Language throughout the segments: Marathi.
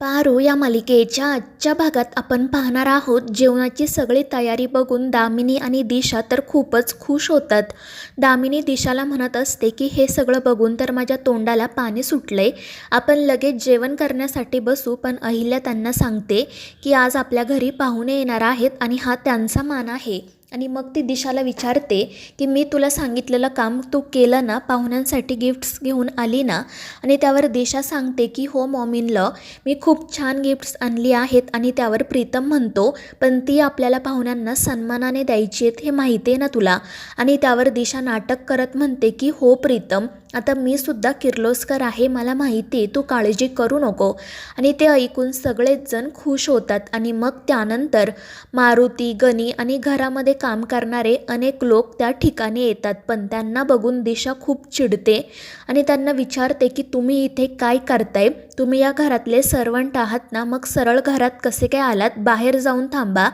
पारू या मालिकेच्या आजच्या भागात आपण पाहणार आहोत जेवणाची सगळी तयारी बघून दामिनी आणि दिशा तर खूपच खुश होतात. दामिनी दिशाला म्हणत असते की हे सगळं बघून तर माझ्या तोंडाला पाणी सुटलंय, आपण लगेच जेवण करण्यासाठी बसू. पण अहिल्या त्यांना सांगते की आज आपल्या घरी पाहुणे येणार आहेत आणि हा त्यांचा मान आहे. आणि मग ती दिशाला विचारते की मी तुला सांगितलेलं काम तू केलं ना, पाहुण्यांसाठी गिफ्ट्स घेऊन आली ना. आणि त्यावर दिशा सांगते की हो मॉम-इन-लॉ, मी खूप छान गिफ्ट्स आणली आहेत. आणि त्यावर प्रीतम म्हणतो पण ती आपल्याला पाहुण्यांना सन्मानाने द्यायची आहेत, हे माहिती आहे ना तुला. आणि त्यावर दिशा नाटक करत म्हणते की हो प्रीतम, आता मी सुद्धा किर्लोस्कर आहे, मला माहिती आहे, तू काळजी करू नको. आणि ते ऐकून सगळेच जण खुश होतात. आणि मग त्यानंतर मारुती, गणी आणि घरामध्ये काम करणारे अनेक लोक त्या ठिकाणी येतात. पण त्यांना बघून दिशा खूप चिडते आणि त्यांना विचारते की तुम्ही इथे काय करताय, तुम्ही या घरातले सर्वंट आहात ना, मग सरळ घरात कसे काय आलात, बाहेर जाऊन थांबा,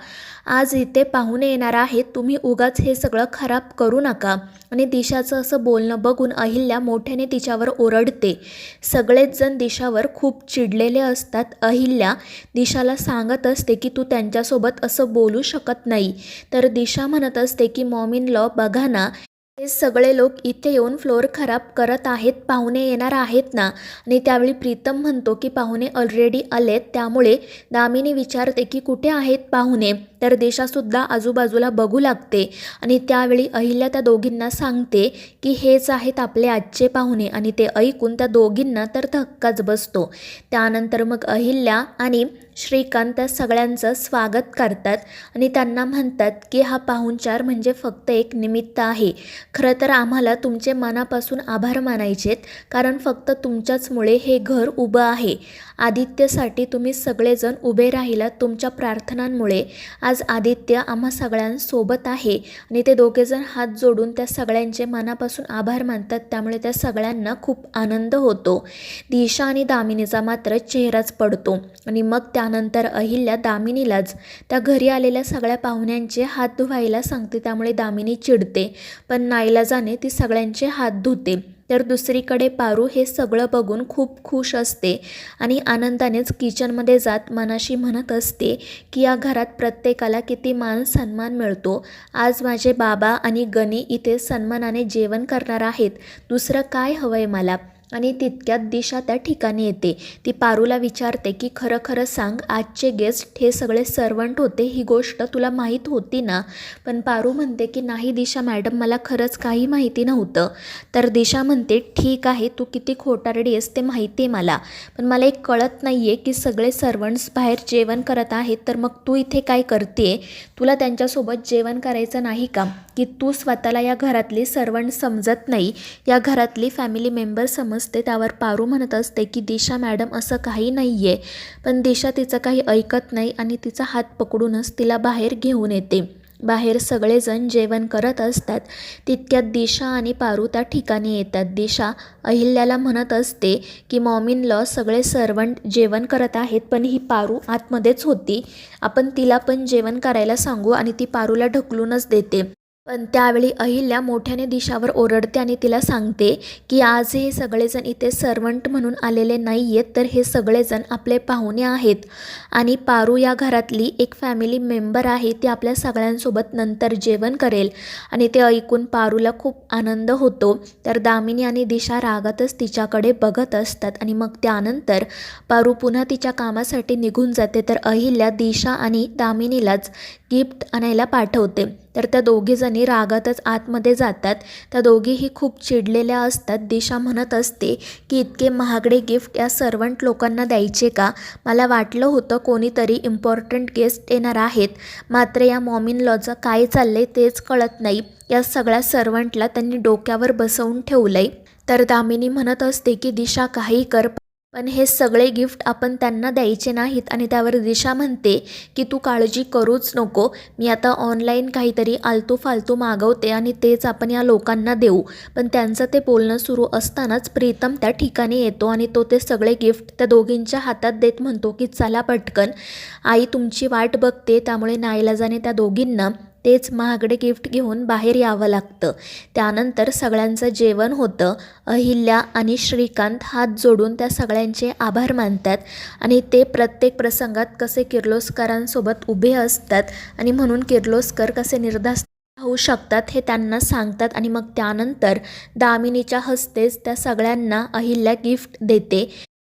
आज इथे पाहुणे येणार आहेत, तुम्ही उगाच हे सगळं खराब करू नका. आणि दिशाचं असं बोलणं बघून अहिल्या मोठ्याने तिच्यावर ओरडते. सगळेच जण दिशावर खूप चिडलेले असतात. अहिल्या दिशाला सांगत असते की तू त्यांच्यासोबत असं बोलू शकत नाही. तर दिशा म्हणत असते की मॉम-इन-लॉ बघा ना, हे सगळे लोक इथे येऊन फ्लोअर खराब करत आहेत, पाहुणे येणार आहेत ना. आणि त्यावेळी प्रीतम म्हणतो की पाहुणे ऑलरेडी आलेत. त्यामुळे दामिनी विचारते की कुठे आहेत पाहुणे. तर दिशासुद्धा आजूबाजूला बघू लागते. आणि त्यावेळी अहिल्या त्या दोघींना सांगते की हेच आहेत आपले आजचे पाहुणे. आणि ते ऐकून त्या दोघींना तर धक्काच बसतो. त्यानंतर मग अहिल्या आणि श्रीकांत त्या सगळ्यांचं स्वागत करतात आणि त्यांना म्हणतात की हा पाहुणचार म्हणजे फक्त एक निमित्त आहे. खरं तर आम्हाला तुमचे मनापासून आभार मानायचेत, कारण फक्त तुमच्याचमुळे हे घर उभं आहे. आदित्यसाठी तुम्ही सगळेजण उभे राहिलात, तुमच्या प्रार्थनांमुळे आज आदित्य आम्हा सगळ्यांसोबत आहे. आणि ते दोघेजण हात जोडून त्या सगळ्यांचे मनापासून आभार मानतात. त्यामुळे त्या सगळ्यांना खूप आनंद होतो. दिशा आणि दामिनीचा मात्र चेहराच पडतो. आणि मग त्यानंतर अहिल्या दामिनीलाच त्या घरी आलेल्या सगळ्या पाहुण्यांचे हात धुवायला सांगते. त्यामुळे दामिनी चिडते, पण नाईलाजाने ती सगळ्यांचे हात धुते. तर दुसरीकडे पारू हे सगळं बघून खूप खुश असते आणि आनंदानेच किचनमध्ये जात मनाशी म्हणत असते की या घरात प्रत्येकाला किती मान सन्मान मिळतो. आज माझे बाबा आणि गणी इथे सन्मानाने जेवण करणार आहेत, दुसरं काय हवं आहे मला. आणि तितक्यात दिशा त्या ठिकाणी येते. ती पारूला विचारते की खरं खरं सांग, आजचे गेस्ट हे सगळे सर्वंट होते, ही गोष्ट तुला माहीत होती ना. पण पारू म्हणते की नाही दिशा मॅडम, मला खरंच काही माहिती नव्हतं. तर दिशा म्हणते ठीक आहे, तू किती खोटारडी आहेस ते माहिती आहे मला, पण मला एक कळत नाही आहे की सगळे सर्वंट्स बाहेर जेवण करत आहेत, तर मग तू इथे काय करते, तुला त्यांच्यासोबत जेवण करायचं नाही का, की तू स्वतःला या घरातली सर्वंट समजत नाही, या घरातली फॅमिली मेंबर समजते. त्यावर पारू म्हणत असते की दिशा मॅडम असं काही नाही आहे. पण दिशा तिचं काही ऐकत नाही आणि तिचा हात पकडूनच तिला बाहेर घेऊन येते. बाहेर सगळेजण जेवण करत असतात. तितक्यात दिशा आणि पारू त्या ठिकाणी येतात. दिशा अहिल्याला म्हणत असते की मॉम-इन-लॉ सगळे सर्वंट जेवण करत आहेत, पण ही पारू आतमध्येच होती, आपण तिला पण जेवण करायला सांगू. आणि ती पारूला ढकलूनच देते. पण त्यावेळी अहिल्या मोठ्याने दिशावर ओरडते आणि तिला सांगते की आज हे सगळेजण इथे सर्वंट म्हणून आलेले नाही आहेत, तर हे सगळेजण आपले पाहुणे आहेत. आणि पारू या घरातली एक फॅमिली मेंबर आहे, ती आपल्या सगळ्यांसोबत नंतर जेवण करेल. आणि ते ऐकून पारूला खूप आनंद होतो. तर दामिनी आणि दिशा रागातच तिच्याकडे बघत असतात. आणि मग त्यानंतर पारू पुन्हा तिच्या कामासाठी निघून जाते. तर अहिल्या दिशा आणि दामिनीलाच गिफ्ट आणायला पाठवते. तर त्या दोघीजणी रागातच आतमध्ये जातात. त्या दोघीही खूप चिडलेल्या असतात. दिशा म्हणत असते की इतके महागडे गिफ्ट या सर्वंट लोकांना द्यायचे का, मला वाटलं होतं कोणीतरी इम्पॉर्टंट गेस्ट येणार आहेत, मात्र या मॉम-इन-लॉचं काय चाललंय तेच कळत नाही, या सगळ्या सर्वंटला त्यांनी डोक्यावर बसवून ठेवलंय. तर दामिनी म्हणत असते की दिशा काही कर, पण हे सगळे गिफ्ट आपण त्यांना द्यायचे नाहीत. आणि त्यावर दिशा म्हणते की तू काळजी करूच नको, मी आता ऑनलाईन काहीतरी आलतू फालतू मागवते आणि तेच आपण या लोकांना देऊ. पण त्यांचं ते बोलणं सुरू असतानाच प्रीतम त्या ठिकाणी येतो आणि तो ते सगळे गिफ्ट त्या दोघींच्या हातात देत म्हणतो की चला पटकन, आई तुमची वाट बघते. त्यामुळे नाईलाजाने त्या दोघींना तेच महागडे गिफ्ट घेऊन बाहेर यावं लागतं. त्यानंतर सगळ्यांचं जेवण होतं. अहिल्या आणि श्रीकांत हात जोडून त्या सगळ्यांचे आभार मानतात आणि ते प्रत्येक प्रसंगात कसे किर्लोस्करांसोबत उभे असतात आणि म्हणून किर्लोस्कर कसे निर्धास्त होऊ शकतात हे त्यांना सांगतात. आणि मग त्यानंतर दामिनीच्या हस्तेच त्या सगळ्यांना अहिल्या गिफ्ट देते.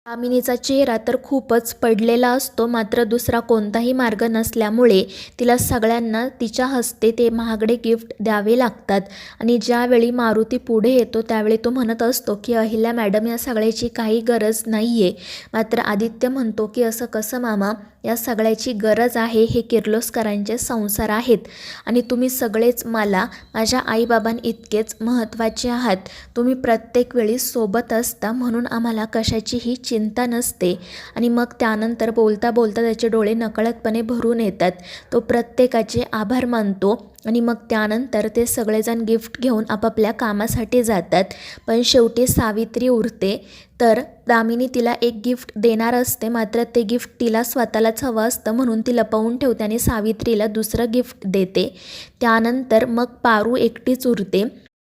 दामिनीचा चेहरा तर खूपच पडलेला असतो, मात्र दुसरा कोणताही मार्ग नसल्यामुळे तिला सगळ्यांना तिच्या हस्ते ते महागडे गिफ्ट द्यावे लागतात. आणि ज्यावेळी मारुती पुढे येतो त्यावेळी तो म्हणत असतो की अहिल्या मॅडम, या सगळ्याची काही गरज नाही आहे. मात्र आदित्य म्हणतो की असं कसं मामा, या सगळ्याची गरज आहे. हे किर्लोस्करांचे संसार आहेत आणि तुम्ही सगळेच मला माझ्या आईबाबांइतकेच महत्त्वाचे आहात. तुम्ही प्रत्येक वेळी सोबत असता म्हणून आम्हाला कशाचीही चिंता नसते. आणि मग त्यानंतर बोलता बोलता त्याचे डोळे नकळतपणे भरून येतात. तो प्रत्येकाचे आभार मानतो आणि मग त्यानंतर ते सगळेजण गिफ्ट घेऊन आपापल्या कामासाठी जातात. पण शेवटी सावित्री उरते. तर दामिनी तिला एक गिफ्ट देणार असते, मात्र ते गिफ्ट तिला स्वतःलाच हवं असतं म्हणून ती लपवून ठेवते आणि सावित्रीला दुसरं गिफ्ट देते. त्यानंतर मग पारू एकटीच उरते.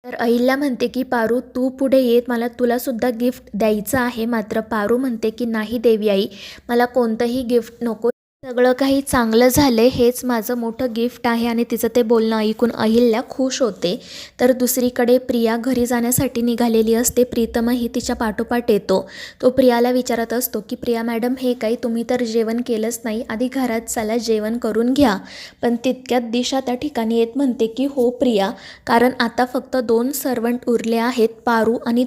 तर अहिल्या म्हणते की पारू तू पुढे ये, मला तुलासुद्धा गिफ्ट द्यायचं आहे. मात्र पारू म्हणते की नाही देवी आई, मला कोणतंही गिफ्ट नको, सगळं काही चांगलं झालं हेच माझं मोठं गिफ्ट आहे. आणि तिचं ते बोलणं ऐकून अहिल्या खुश होते. तर दुसरीकडे प्रिया घरी जाण्यासाठी निघालेली असते. प्रीतमही तिच्या पाठोपाठ येतो. तो प्रियाला विचारत असतो की प्रिया मॅडम, हे काही तुम्ही तर जेवण केलंच नाही, आधी घरात चला जेवण करून घ्या. पण तितक्यात दिशा त्या ठिकाणी येत म्हणते की हो प्रिया, कारण आता फक्त 2 सर्वंट उरले आहेत, पारू आणि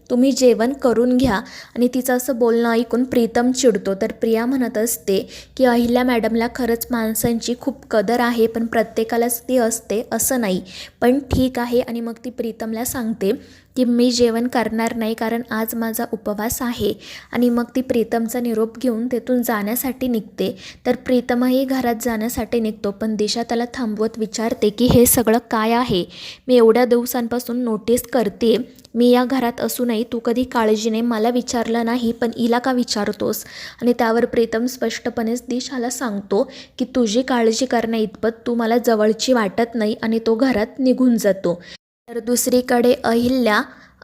तुम्ही जेवण करून घ्या. आणि तिचं असं बोलणं ऐकून प्रीतम चिडतो. तर प्रिया म्हणत असते की अहिल्या मॅडमला खरंच माणसांची खूप कदर आहे, पण प्रत्येकालाच ती असते असं नाही. पण ठीक आहे. आणि मग ती प्रीतमला सांगते की मी जेवण करणार नाही कारण आज माझा उपवास आहे. आणि मग ती प्रीतमचा निरोप घेऊन तेथून जाण्यासाठी निघते. तर प्रीतमही घरात जाण्यासाठी निघतो. पण दिशा त्याला थांबवत विचारते की हे सगळं काय आहे? मी एवढ्या दिवसांपासून नोटीस करते, मी या घरात असूनही तू कधी काळजीने मला विचारलं नाही, पण हिला का विचारतोस? आणि त्यावर प्रीतम स्पष्टपणेच दिशाला सांगतो की तुझी काळजी करण्या इतपत तू मला जवळची वाटत नाही. आणि तो घरात निघून जातो. तर दुसरीकडे अहिल्या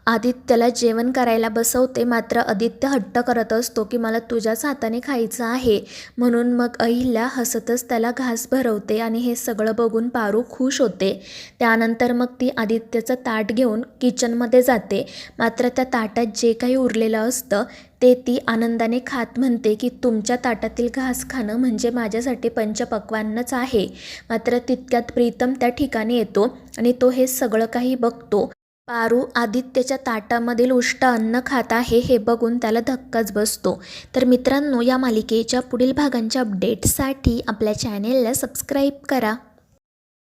आदित्यला जेवण करायला बसवते. मात्र आदित्य हट्ट करत असतो की मला तुझ्याच हाताने खायचं आहे. म्हणून मग अहिल्या हसतच त्याला घास भरवते. आणि हे सगळं बघून पारू खुश होते. त्यानंतर मग ती आदित्यचं ताट घेऊन किचनमध्ये जाते. मात्र त्या ताटात जे काही उरलेलं असतं ते ती आनंदाने खात म्हणते की तुमच्या ताटातील घास खाणं म्हणजे माझ्यासाठी पंचपक्वान्नच आहे. मात्र तितक्यात प्रीतम त्या ठिकाणी येतो आणि तो हे सगळं काही बघतो. पारू आदित्यच्या ताटामधील उष्ट अन्न खात आहे हे बघून त्याला धक्काच बसतो. तर मित्रांनो, या मालिकेच्या पुढील भागांच्या अपडेट्ससाठी आपल्या चॅनेलला सबस्क्राईब करा.